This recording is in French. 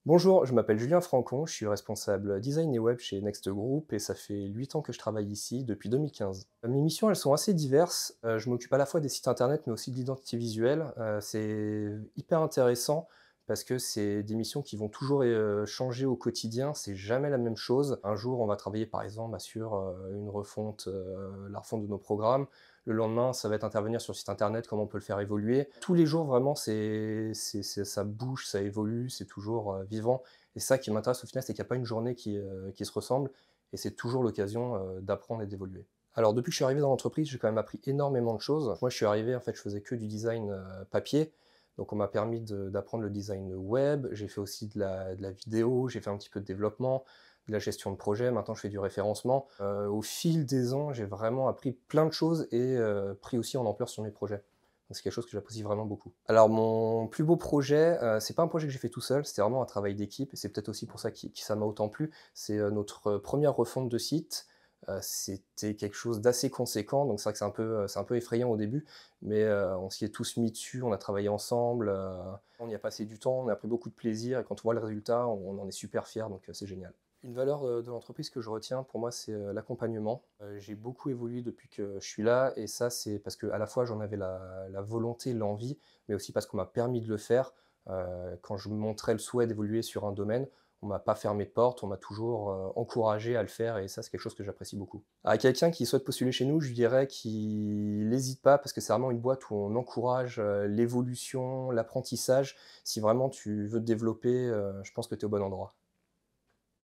Bonjour, je m'appelle Julien Francon, je suis responsable design et web chez Next Group et ça fait 8 ans que je travaille ici depuis 2015. Mes missions, elles sont assez diverses. Je m'occupe à la fois des sites internet mais aussi de l'identité visuelle. C'est hyper intéressant parce que c'est des missions qui vont toujours changer au quotidien, c'est jamais la même chose. Un jour, on va travailler par exemple sur une refonte, la refonte de nos programmes. Le lendemain, ça va être intervenir sur le site internet, comment on peut le faire évoluer. Tous les jours, vraiment, ça bouge, ça évolue, c'est toujours vivant. Et ça qui m'intéresse au final, c'est qu'il n'y a pas une journée qui se ressemble, et c'est toujours l'occasion d'apprendre et d'évoluer. Alors depuis que je suis arrivé dans l'entreprise, j'ai quand même appris énormément de choses. Moi, je suis arrivé, en fait, je faisais que du design papier, donc on m'a permis d'apprendre le design web. J'ai fait aussi de la vidéo, j'ai fait un petit peu de développement, de la gestion de projet. Maintenant, je fais du référencement. Au fil des ans, j'ai vraiment appris plein de choses et pris aussi en ampleur sur mes projets. Donc c'est quelque chose que j'apprécie vraiment beaucoup. Alors mon plus beau projet, c'est pas un projet que j'ai fait tout seul, c'était vraiment un travail d'équipe et c'est peut-être aussi pour ça que ça m'a autant plu. C'est, notre première refonte de site. C'était quelque chose d'assez conséquent, donc c'est vrai que c'est un peu effrayant au début, mais on s'y est tous mis dessus, on a travaillé ensemble, on y a passé du temps, on a pris beaucoup de plaisir et quand on voit le résultat, on en est super fiers, donc c'est génial. Une valeur, de l'entreprise que je retiens pour moi, c'est, l'accompagnement. J'ai beaucoup évolué depuis que je suis là et ça, c'est parce qu'à la fois j'en avais la volonté, l'envie, mais aussi parce qu'on m'a permis de le faire. Quand je montrais le souhait d'évoluer sur un domaine, on m'a pas fermé de porte, on m'a toujours, encouragé à le faire et ça, c'est quelque chose que j'apprécie beaucoup. À quelqu'un qui souhaite postuler chez nous, je lui dirais qu'il n'hésite pas parce que c'est vraiment une boîte où on encourage, l'évolution, l'apprentissage. Si vraiment tu veux te développer, je pense que tu es au bon endroit.